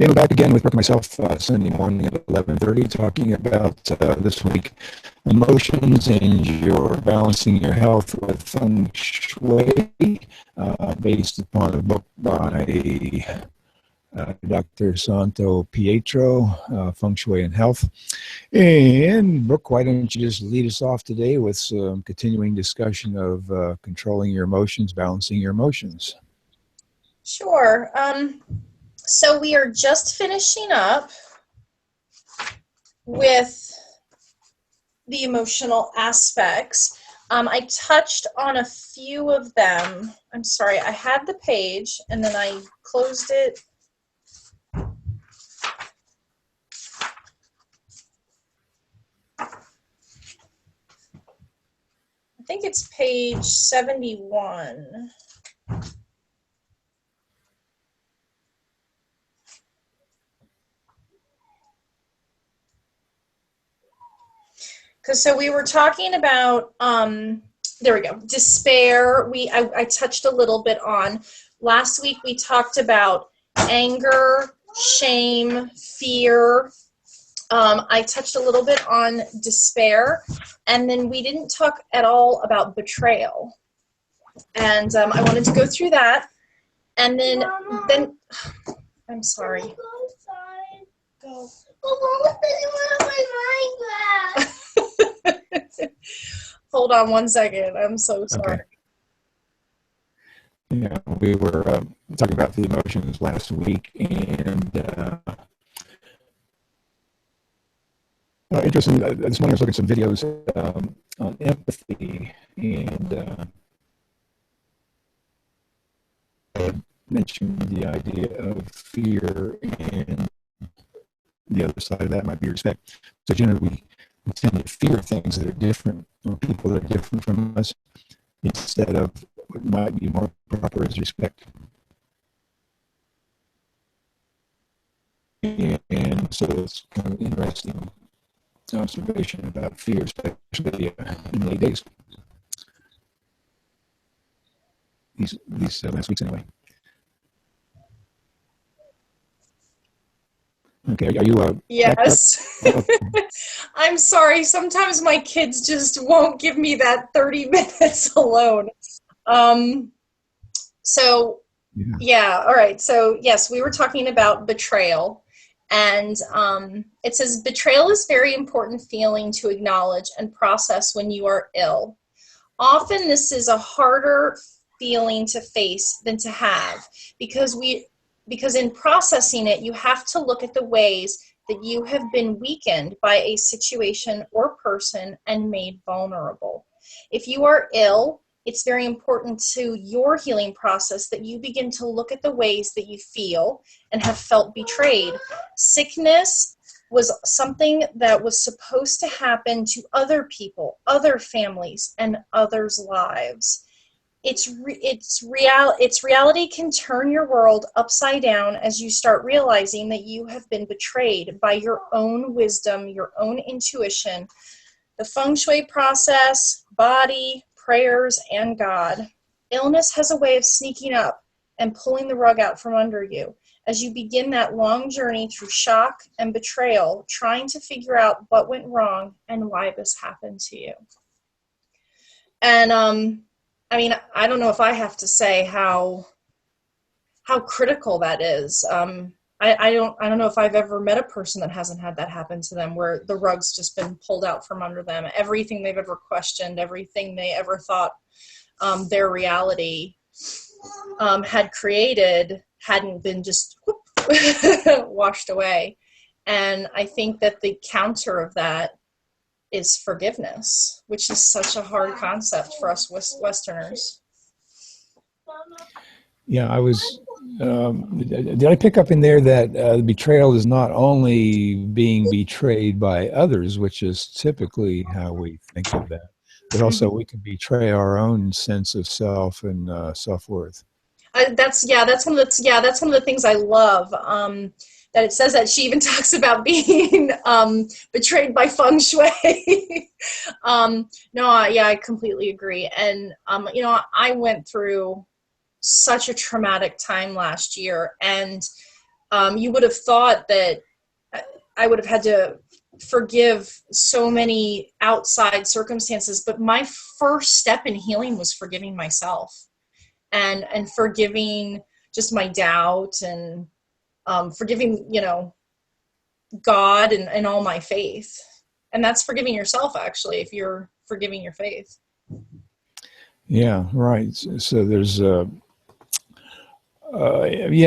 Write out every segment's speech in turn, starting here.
And we're back again with Brooke and myself Sunday morning at 11:30, talking about this week emotions and your balancing your health with Feng Shui, based upon a book by Dr. SantoPietro, Feng Shui and Health. And Brooke, why don't you just lead us off today with some continuing discussion of controlling your emotions, balancing your emotions. Sure. So we are just finishing up with the emotional aspects. I touched on a few of them. I'm sorry, I had the page and then I closed it. I think it's page 71. So we were talking about, there we go, despair. I touched a little bit on. Last week we talked about anger, shame, fear. I touched a little bit on despair, and then we didn't talk at all about betrayal. And I wanted to go through that, and then I'm sorry. Go outside. Go. Hold on one second. I'm so sorry. Okay. Yeah, we were talking about the emotions last week, and interesting. This morning I was looking at some videos on empathy, and I mentioned the idea of fear, and the other side of that might be respect. So generally, we tend to fear things that are different, or people that are different from us, instead of what might be more proper as respect. And so it's kind of interesting observation about fear, especially in late days. These last weeks anyway. Okay, are you? Yes. I'm sorry. Sometimes my kids just won't give me that 30 minutes alone. Yeah. All right. So yes, we were talking about betrayal. And it says, betrayal is a very important feeling to acknowledge and process when you are ill. Often this is a harder feeling to face than to have, because in processing it, you have to look at the ways that you have been weakened by a situation or person and made vulnerable. If you are ill, it's very important to your healing process that you begin to look at the ways that you feel and have felt betrayed. Sickness was something that was supposed to happen to other people, other families, and others' lives. Reality can turn your world upside down as you start realizing that you have been betrayed by your own wisdom, your own intuition, the Feng Shui process, body, prayers, and God. Illness has a way of sneaking up and pulling the rug out from under you as you begin that long journey through shock and betrayal, trying to figure out what went wrong and why this happened to you. And I mean, I don't know if I have to say how critical that is. I don't know if I've ever met a person that hasn't had that happen to them, where the rug's just been pulled out from under them. Everything they've ever questioned, everything they ever thought their reality had created hadn't been just washed away. And I think that the counter of that is forgiveness, which is such a hard concept for us Westerners. Yeah, I was. Did I pick up in there that betrayal is not only being betrayed by others, which is typically how we think of that, but also we can betray our own sense of self and self-worth. That's one of the things I love. That it says that she even talks about being betrayed by Feng Shui. I completely agree. And I went through such a traumatic time last year, and You would have thought that I would have had to forgive so many outside circumstances, but my first step in healing was forgiving myself and forgiving just my doubt and forgiving, God and all my faith. And that's forgiving yourself, actually, if you're forgiving your faith. Yeah, right. So there's yeah,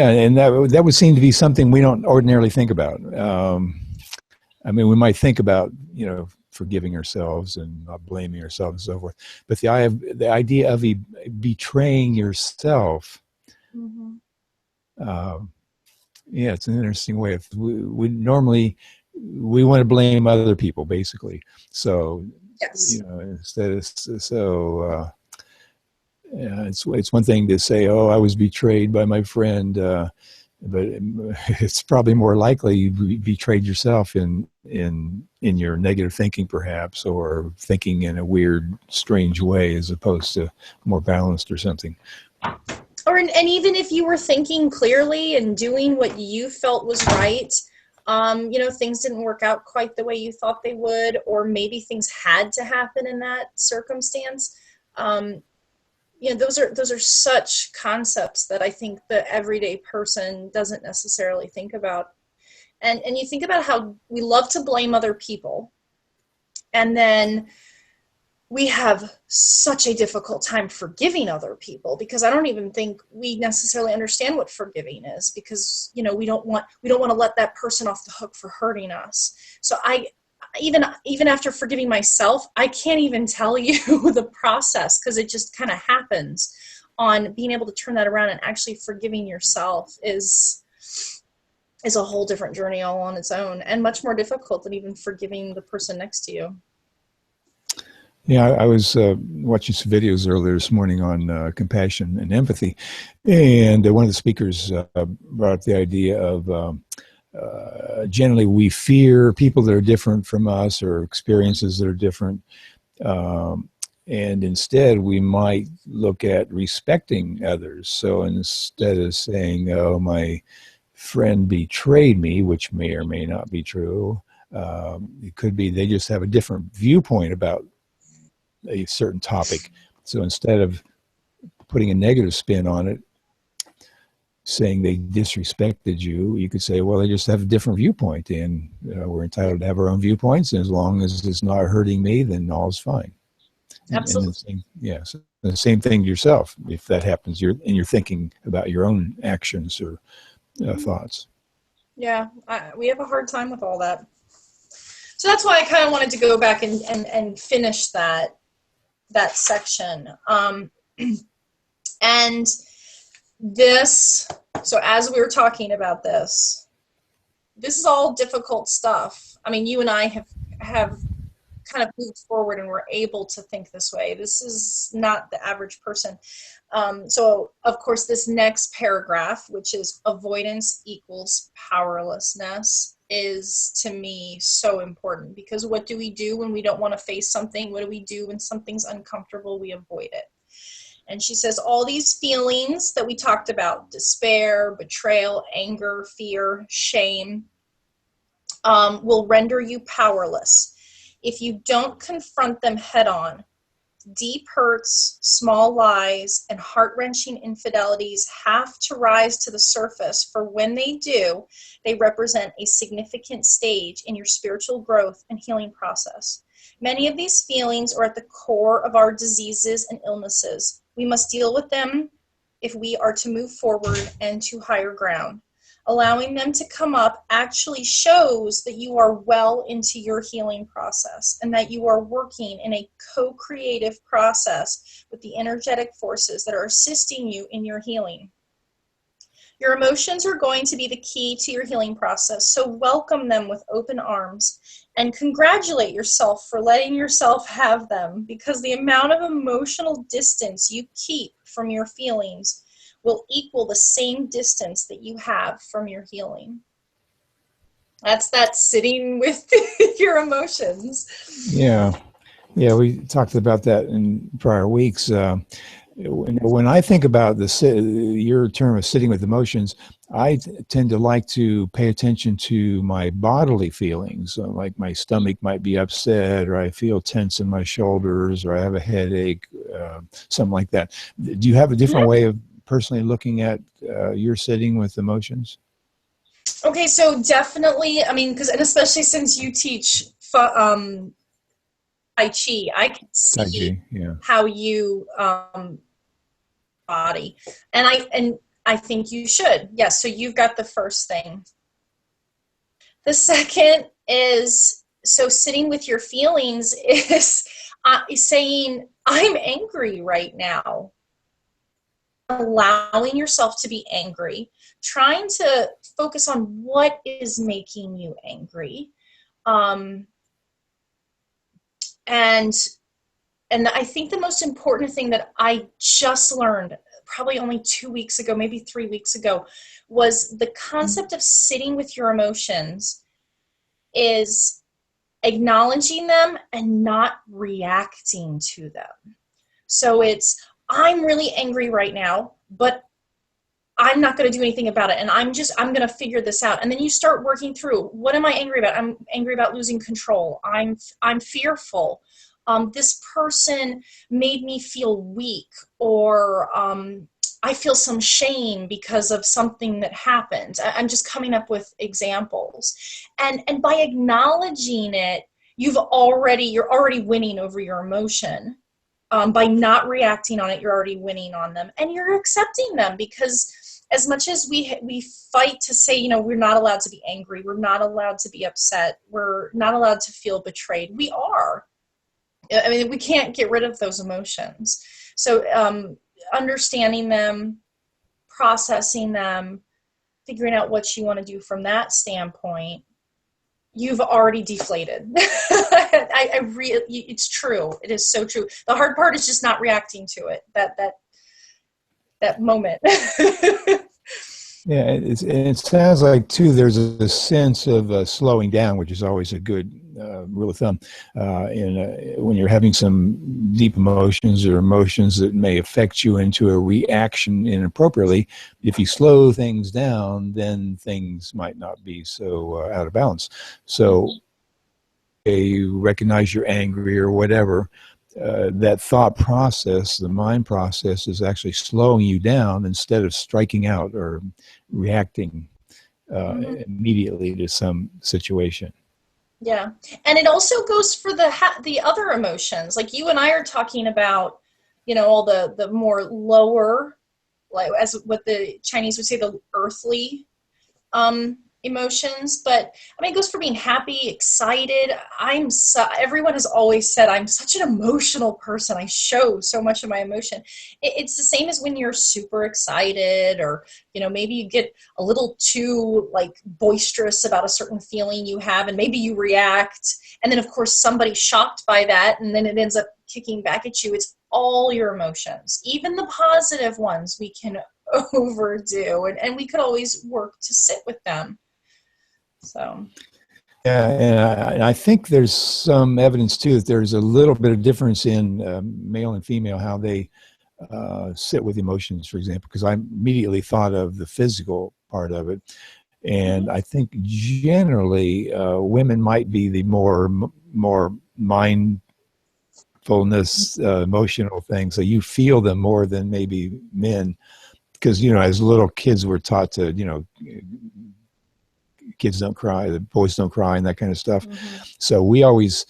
and that would seem to be something we don't ordinarily think about. I mean, we might think about, forgiving ourselves and not blaming ourselves and so forth, but the idea of betraying yourself, Mm-hmm. Yeah, it's an interesting way of. We normally want to blame other people, basically. So, Yes. instead of yeah, it's one thing to say, "Oh, I was betrayed by my friend," but it's probably more likely you betrayed yourself in your negative thinking, perhaps, or thinking in a weird, strange way, as opposed to more balanced or something. And even if you were thinking clearly and doing what you felt was right, things didn't work out quite the way you thought they would, or maybe things had to happen in that circumstance. Those are such concepts that I think the everyday person doesn't necessarily think about. And you think about how we love to blame other people, and then we have such a difficult time forgiving other people, because I don't even think we necessarily understand what forgiving is, because we don't want to let that person off the hook for hurting us. So I even after forgiving myself, I can't even tell you the process, because it just kind of happens. On being able to turn that around and actually forgiving yourself is a whole different journey all on its own, and much more difficult than even forgiving the person next to you. Yeah, I was watching some videos earlier this morning on compassion and empathy, and one of the speakers brought up the idea of generally we fear people that are different from us or experiences that are different, and instead we might look at respecting others. So instead of saying, "Oh, my friend betrayed me," which may or may not be true, it could be they just have a different viewpoint about a certain topic. So instead of putting a negative spin on it, saying they disrespected you, you could say, well, they just have a different viewpoint, and we're entitled to have our own viewpoints, and as long as it's not hurting me, then all's fine. Absolutely. And so the same thing to yourself. If that happens, you're thinking about your own actions or thoughts. Yeah, we have a hard time with all that. So that's why I kind of wanted to go back and finish that section. And this, so as we were talking about this is all difficult stuff. I mean, you and I have kind of moved forward and we're able to think this way. This is not the average person. So of course, this next paragraph, which is avoidance equals powerlessness, is to me so important, because what do we do when we don't want to face something? What do we do when something's uncomfortable? We avoid it. And she says all these feelings that we talked about, despair, betrayal, anger, fear, shame, will render you powerless if you don't confront them head on. Deep hurts, small lies, and heart-wrenching infidelities have to rise to the surface, for when they do, they represent a significant stage in your spiritual growth and healing process. Many of these feelings are at the core of our diseases and illnesses. We must deal with them if we are to move forward and to higher ground. Allowing them to come up actually shows that you are well into your healing process, and that you are working in a co-creative process with the energetic forces that are assisting you in your healing. Your emotions are going to be the key to your healing process, so welcome them with open arms and congratulate yourself for letting yourself have them, because the amount of emotional distance you keep from your feelings will equal the same distance that you have from your healing. That's that sitting with your emotions. Yeah, we talked about that in prior weeks. When I think about your term of sitting with emotions, I tend to like to pay attention to my bodily feelings. Like my stomach might be upset, or I feel tense in my shoulders, or I have a headache, something like that. Do you have a different way of personally looking at your sitting with emotions? Okay, so definitely, I mean, and especially since you teach Tai Chi, I can Tai see Chi, yeah. how you body, and I think you should. Yes, so you've got the first thing. The second is, so sitting with your feelings is saying, I'm angry right now. Allowing yourself to be angry, trying to focus on what is making you angry. Um, and I think the most important thing that I just learned probably only 2 weeks ago, maybe 3 weeks ago, was the concept of sitting with your emotions is acknowledging them and not reacting to them. So it's, I'm really angry right now, but I'm not going to do anything about it. And I'm going to figure this out. And then you start working through, what am I angry about? I'm angry about losing control. I'm fearful. This person made me feel weak, or I feel some shame because of something that happened. I'm just coming up with examples. And by acknowledging it, you're already winning over your emotion. By not reacting on it, you're already winning on them, and you're accepting them, because as much as we fight to say, you know, we're not allowed to be angry, we're not allowed to be upset, we're not allowed to feel betrayed, we are. I mean, we can't get rid of those emotions. So understanding them, processing them, figuring out what you want to do from that standpoint, you've already deflated. It's true. It is so true. The hard part is just not reacting to it. That moment. Yeah, it sounds like too. There's a sense of slowing down, which is always a good rule of thumb. When you're having some deep emotions or emotions that may affect you into a reaction inappropriately, if you slow things down, then things might not be so out of balance. So you recognize you're angry or whatever. That thought process, the mind process, is actually slowing you down instead of striking out or reacting immediately to some situation. Yeah, and it also goes for the other emotions. Like you and I are talking about, you know, all the more lower, like as what the Chinese would say, the earthly emotions. But I mean, it goes for being happy, excited. Everyone has always said I'm such an emotional person. I show so much of my emotion. It's the same as when you're super excited, or, you know, maybe you get a little too like boisterous about a certain feeling you have, and maybe you react. And then of course somebody's shocked by that, and then it ends up kicking back at you. It's all your emotions, even the positive ones we can overdo, and we could always work to sit with them. So Yeah, and I think there's some evidence too that there's a little bit of difference in male and female, how they sit with emotions, for example, because I immediately thought of the physical part of it. And I think generally women might be the more mindfulness, emotional things. So you feel them more than maybe men, because, you know, as little kids we're taught to, you know, kids don't cry, the boys don't cry, and that kind of stuff. So we always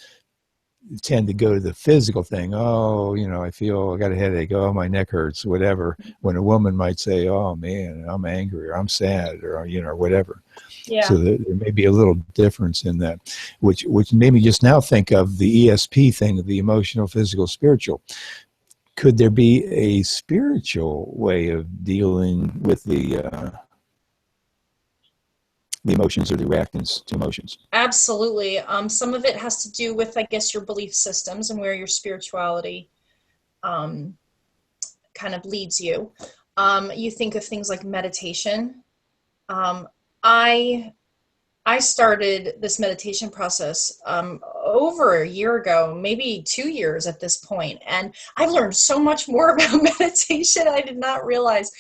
tend to go to the physical thing. Oh, you know, I got a headache. Oh, my neck hurts, whatever. When a woman might say, oh man, I'm angry, or I'm sad, or, you know, or whatever. yeah. So there may be a little difference in that, which made me just now think of the ESP thing, of the emotional, physical, spiritual. Could there be a spiritual way of dealing with the emotions or the reactions to emotions? Absolutely. Some of it has to do with, I guess, your belief systems and where your spirituality kind of leads you. You think of things like meditation. I started this meditation process over a year ago, maybe 2 years at this point. And I've learned so much more about meditation. I did not realize.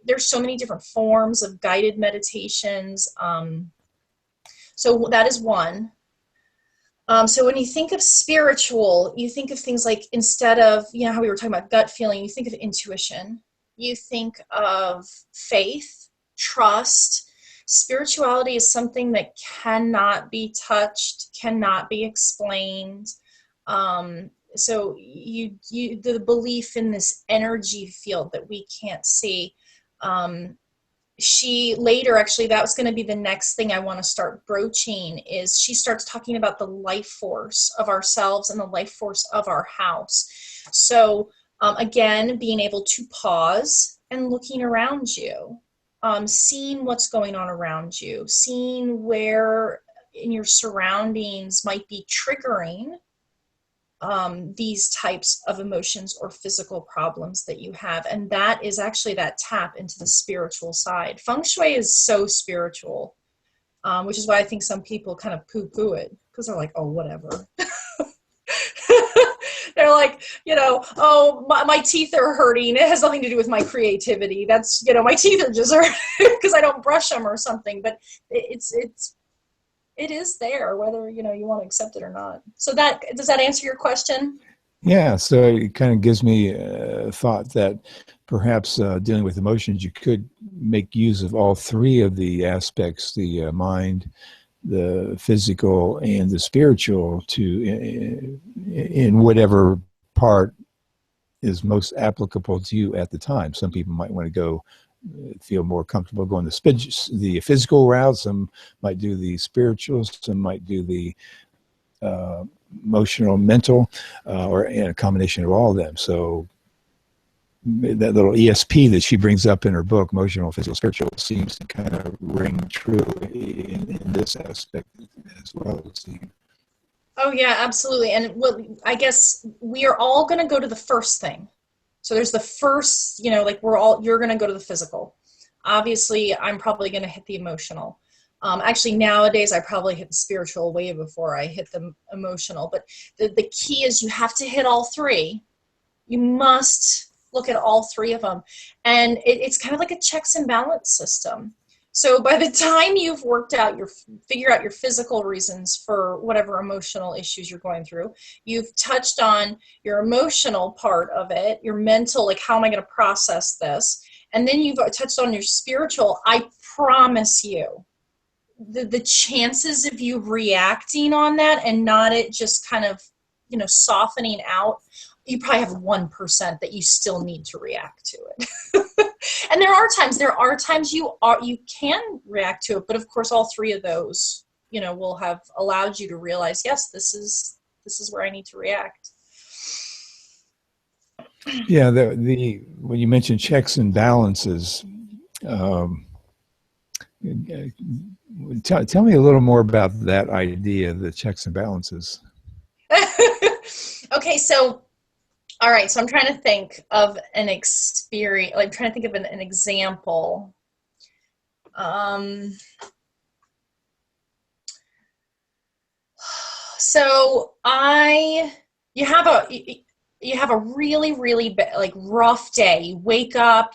There's so many different forms of guided meditations. So that is one. So when you think of spiritual, you think of things like, instead of, how we were talking about gut feeling, you think of intuition. You think of faith, trust. Spirituality is something that cannot be touched, cannot be explained. So the belief in this energy field that we can't see. She later, actually, that was going to be the next thing I want to start broaching, is she starts talking about the life force of ourselves and the life force of our house. So again, being able to pause and looking around you, seeing what's going on around you, seeing where in your surroundings might be triggering these types of emotions or physical problems that you have. And that is actually that tap into the spiritual side. Feng Shui is so spiritual, which is why I think some people kind of poo-poo it, because they're like, oh, whatever. They're like, oh, my teeth are hurting. It has nothing to do with my creativity. That's, my teeth are just hurting because I don't brush them or something. But it is there, whether, you want to accept it or not. So does that answer your question? Yeah. So it kind of gives me a thought that perhaps dealing with emotions, you could make use of all three of the aspects, the mind, the physical, and the spiritual, to in whatever part is most applicable to you at the time. Some people might want to go feel more comfortable going the physical route. Some might do the spiritual. Some might do the emotional, mental, or a combination of all of them. So that little ESP that she brings up in her book, emotional, physical, spiritual, seems to kind of ring true in this aspect as well, it seems. Oh yeah, absolutely. And I guess we are all going to go to the first thing. So there's the first, you're going to go to the physical. Obviously, I'm probably going to hit the emotional. Actually, nowadays, I probably hit the spiritual way before I hit the emotional. But the key is you have to hit all three. You must look at all three of them. And it's kind of like a checks and balance system. So by the time you've figure out your physical reasons for whatever emotional issues you're going through, you've touched on your emotional part of it, your mental, like, how am I going to process this? And then you've touched on your spiritual. I promise you, the chances of you reacting on that and not it just kind of, softening out, you probably have 1% that you still need to react to it. And there are times you can react to it, but of course all three of those, will have allowed you to realize, yes, this is where I need to react. Yeah, when you mentioned checks and balances, tell me a little more about that idea, the checks and balances. Okay, so all right, so I'm trying to think of an experience. I'm trying to think of an example. So you have a really, really rough day. You wake up,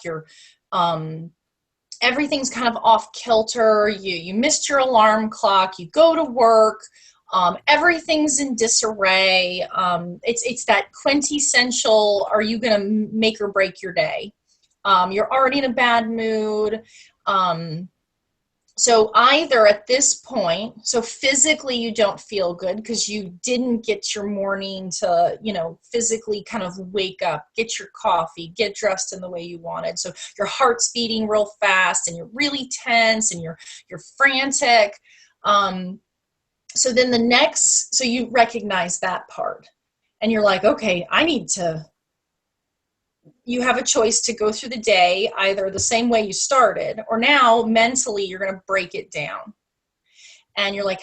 everything's kind of off kilter. You missed your alarm clock. You go to work. Everything's in disarray. It's that quintessential, are you going to make or break your day? You're already in a bad mood. So either at this point, so physically you don't feel good because you didn't get your morning to, physically kind of wake up, get your coffee, get dressed in the way you wanted. So your heart's beating real fast and you're really tense and you're frantic. So then so you recognize that part and you're like, okay, you have a choice to go through the day either the same way you started, or now mentally you're going to break it down. And you're like,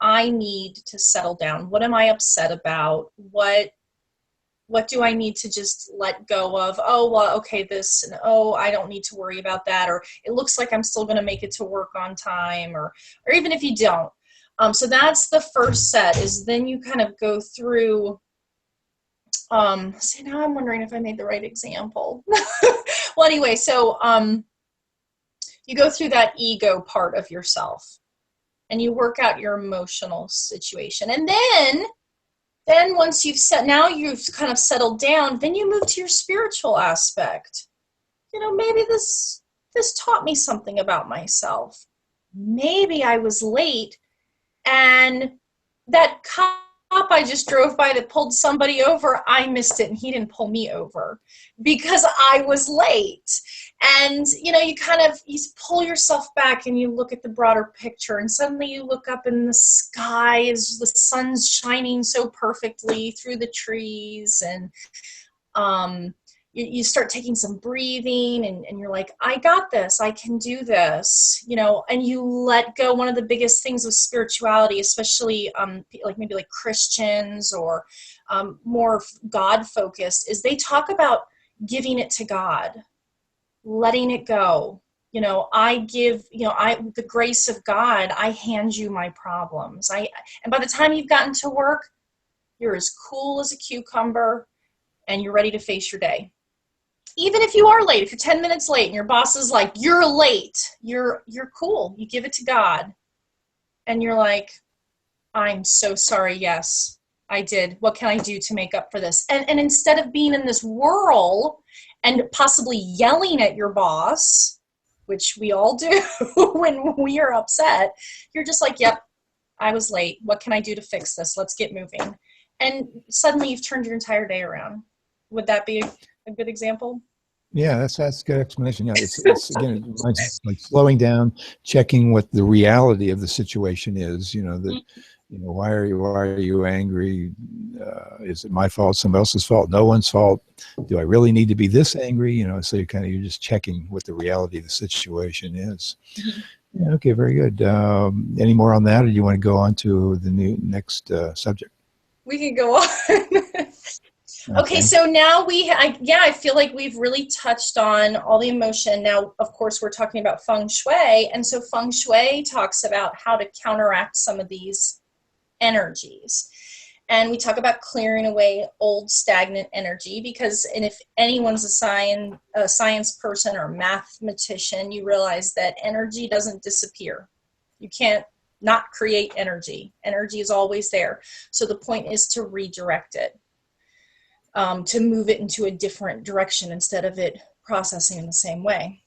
I need to settle down. What am I upset about? What do I need to just let go of? Oh, well, okay, this, and oh, I don't need to worry about that. Or it looks like I'm still going to make it to work on time, or even if you don't. So that's the first set, is then you kind of go through, see, now I'm wondering if I made the right example. Well, anyway, so you go through that ego part of yourself and you work out your emotional situation. And then once you've you've kind of settled down, then you move to your spiritual aspect. You know, maybe this taught me something about myself. Maybe I was late, and that cop I just drove by that pulled somebody over, I missed it and he didn't pull me over because I was late. And, you know, you pull yourself back and you look at the broader picture, and suddenly you look up in the sky as the sun's shining so perfectly through the trees, and you start taking some breathing, and you're like, I got this, I can do this, you know, and you let go. One of the biggest things with spirituality, especially maybe like Christians or more God focused, is they talk about giving it to God, letting it go. You know, the grace of God, I hand you my problems. And by the time you've gotten to work, you're as cool as a cucumber and you're ready to face your day. Even if you are late, if you're 10 minutes late and your boss is like, you're late, you're cool. You give it to God. And you're like, I'm so sorry. Yes, I did. What can I do to make up for this? And instead of being in this whirl and possibly yelling at your boss, which we all do when we are upset, you're just like, yep, I was late. What can I do to fix this? Let's get moving. And suddenly you've turned your entire day around. Would that be a good example? Yeah, that's a good explanation. Yeah, it's again, it reminds me, like slowing down, checking what the reality of the situation is. You know that, you know, why are you angry? Is it my fault? Somebody else's fault? No one's fault. Do I really need to be this angry? You know, so you're just checking what the reality of the situation is. Mm-hmm. Yeah, okay, very good. Any more on that, or do you want to go on to the next subject? We can go on. Okay, so now I feel like we've really touched on all the emotion. Now, of course, we're talking about Feng Shui, and so Feng Shui talks about how to counteract some of these energies. And we talk about clearing away old stagnant energy and if anyone's a science person or mathematician, you realize that energy doesn't disappear. You can't not create energy. Energy is always there. So the point is to redirect it. To move it into a different direction instead of it processing in the same way.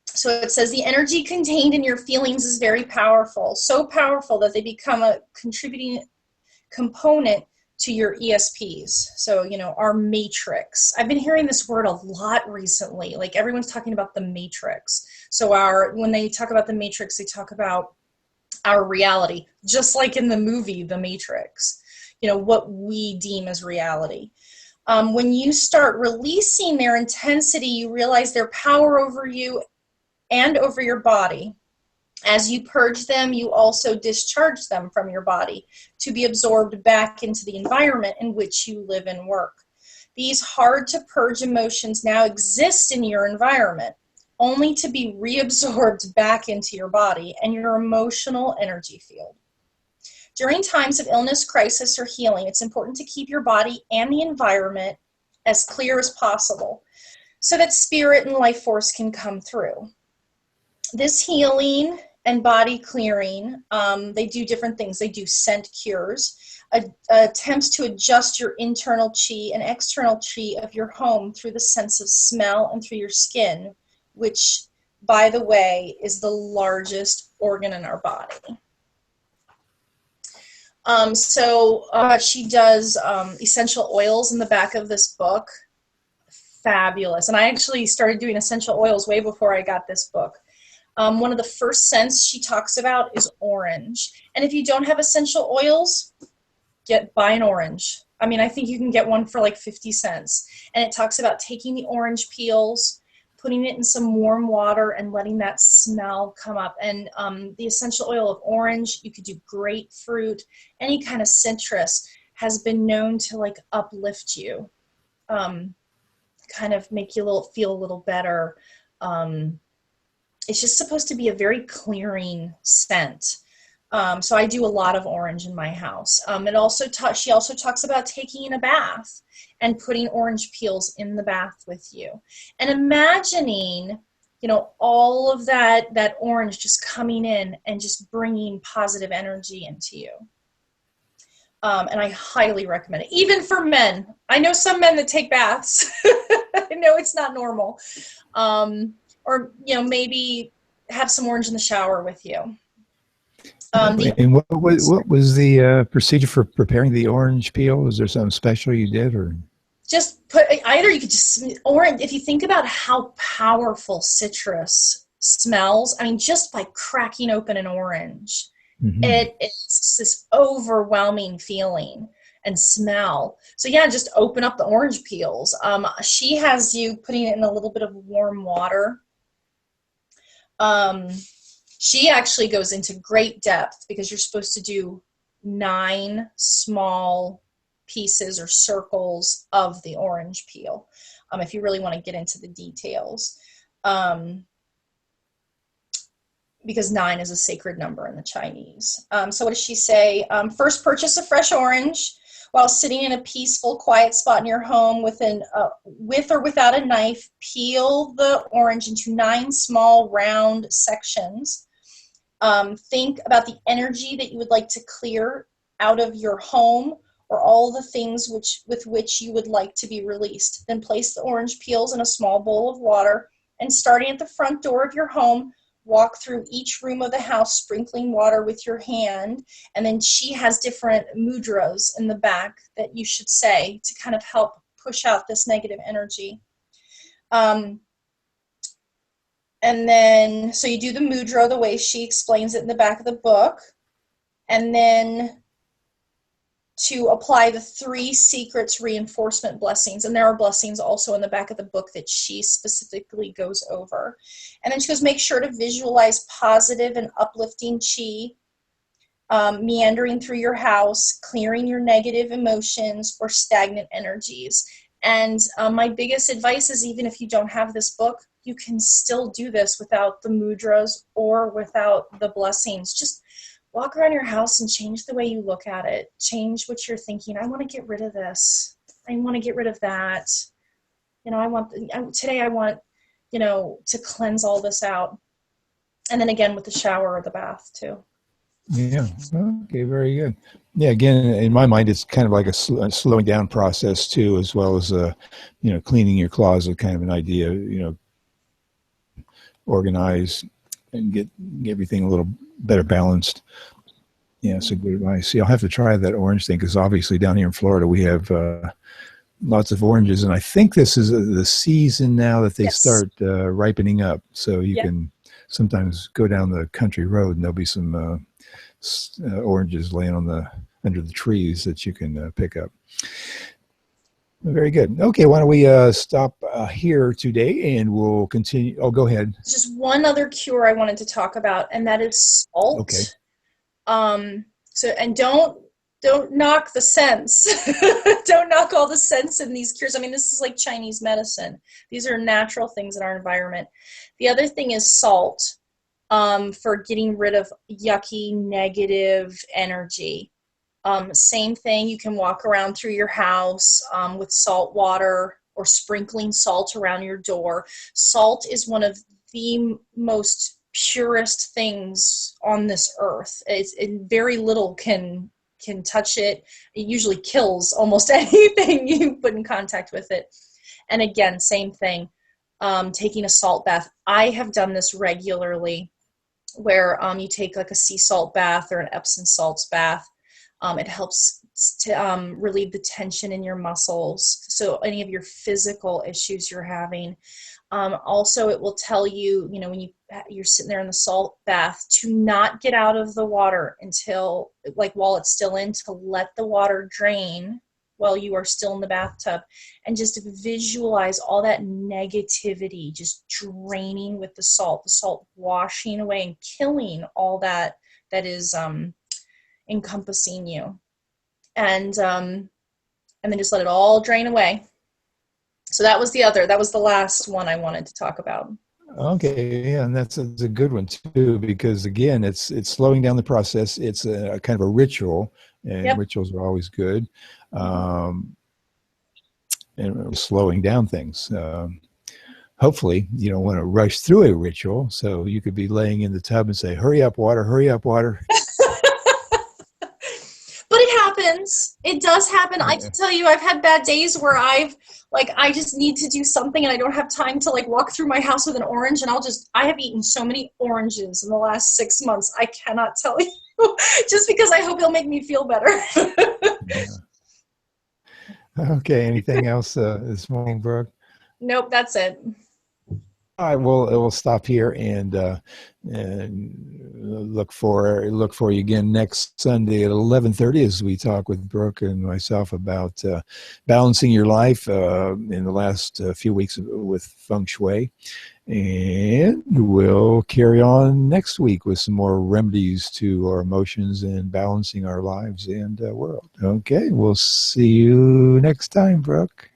So it says the energy contained in your feelings is very powerful, so powerful that they become a contributing component to your ESPs. So, you know, our matrix. I've been hearing this word a lot recently. Like everyone's talking about the matrix. So when they talk about the matrix, they talk about our reality, just like in the movie, The Matrix, you know, what we deem as reality. When you start releasing their intensity, you realize their power over you and over your body. As you purge them, you also discharge them from your body to be absorbed back into the environment in which you live and work. These hard-to-purge emotions now exist in your environment, only to be reabsorbed back into your body and your emotional energy field. During times of illness, crisis, or healing, it's important to keep your body and the environment as clear as possible so that spirit and life force can come through. This healing and body clearing, they do different things. They do scent cures, attempts to adjust your internal chi and external chi of your home through the sense of smell and through your skin, which, by the way, is the largest organ in our body. She does essential oils in the back of this book. Fabulous. And I actually started doing essential oils way before I got this book. One of the first scents she talks about is orange. And if you don't have essential oils, buy an orange. I mean, I think you can get one for like 50 cents. And it talks about taking the orange peels, putting it in some warm water and letting that smell come up. And the essential oil of orange, you could do grapefruit, any kind of citrus has been known to like uplift you, kind of make you feel a little better. It's just supposed to be a very clearing scent. So I do a lot of orange in my house. She also talks about taking a bath and putting orange peels in the bath with you, and imagining, all of that orange just coming in and just bringing positive energy into you. And I highly recommend it, even for men. I know some men that take baths. I know it's not normal. Or maybe have some orange in the shower with you. And what was the procedure for preparing the orange peel? Was there something special you did, or just put either? You could just orange. If you think about how powerful citrus smells, I mean, just by cracking open an orange, it's this overwhelming feeling and smell. So yeah, just open up the orange peels. She has you putting it in a little bit of warm water. She actually goes into great depth because you're supposed to do 9 small pieces or circles of the orange peel, if you really want to get into the details, because 9 is a sacred number in the Chinese. So what does she say? First, purchase a fresh orange while sitting in a peaceful, quiet spot in your home with or without a knife. Peel the orange into 9 small round sections. Think about the energy that you would like to clear out of your home, or all the things with which you would like to be released. Then place the orange peels in a small bowl of water, and starting at the front door of your home, walk through each room of the house, sprinkling water with your hand. And then she has different mudras in the back that you should say to kind of help push out this negative energy. And then, so you do the mudra the way she explains it in the back of the book. And then to apply the 3 secrets reinforcement blessings. And there are blessings also in the back of the book that she specifically goes over. And then she goes, make sure to visualize positive and uplifting chi meandering through your house, clearing your negative emotions or stagnant energies. And my biggest advice is, even if you don't have this book, you can still do this without the mudras or without the blessings. Just walk around your house and change the way you look at it. Change what you're thinking. I want to get rid of this. I want to get rid of that. Today I want, to cleanse all this out. And then again with the shower or the bath too. Yeah. Okay. Very good. Yeah. Again, in my mind, it's kind of like a slowing down process too, as well as cleaning your closet, kind of an idea. Organize and get everything a little better balanced. Yeah, so good advice. See, I'll have to try that orange thing, because obviously down here in Florida we have lots of oranges, and I think this is the season now that they start ripening up. So you can sometimes go down the country road and there'll be some oranges laying under the trees that you can pick up. Very good. Okay, why don't we stop here today, and we'll continue. Oh, go ahead. Just one other cure I wanted to talk about, and that is salt. Okay. And don't knock the scents. Don't knock all the scents in these cures. I mean, this is like Chinese medicine. These are natural things in our environment. The other thing is salt, for getting rid of yucky, negative energy. Same thing, you can walk around through your house with salt water or sprinkling salt around your door. Salt is one of the most purest things on this earth. Very little can touch it. It usually kills almost anything you put in contact with it. And again, same thing, taking a salt bath. I have done this regularly, where you take like a sea salt bath or an Epsom salts bath. It helps to relieve the tension in your muscles, so any of your physical issues you're having. Also, it will tell you, when you're sitting there in the salt bath, to not get out of the water until, while it's still in, to let the water drain while you are still in the bathtub, and just visualize all that negativity just draining with the salt washing away and killing all that is encompassing you, and then just let it all drain away. So that was the last one I wanted to talk about. Okay, yeah, and that's a good one too, because again, it's slowing down the process. It's a kind of a ritual, and Yep. rituals are always good. Mhm. Um, and slowing down things. Hopefully, you don't want to rush through a ritual, so you could be laying in the tub and say, "Hurry up, water! Hurry up, water!" But it happens. It does happen. I Yeah. can tell you, I've had bad days where I just need to do something and I don't have time to like walk through my house with an orange. And I have eaten so many oranges in the last 6 months. I cannot tell you just because I hope it'll make me feel better. Yeah. Okay. Anything else this morning, Brooke? Nope, that's it. All right, well, we'll stop here and look for you again next Sunday at 11:30 as we talk with Brooke and myself about balancing your life in the last few weeks with Feng Shui, and we'll carry on next week with some more remedies to our emotions and balancing our lives and world. Okay, we'll see you next time, Brooke.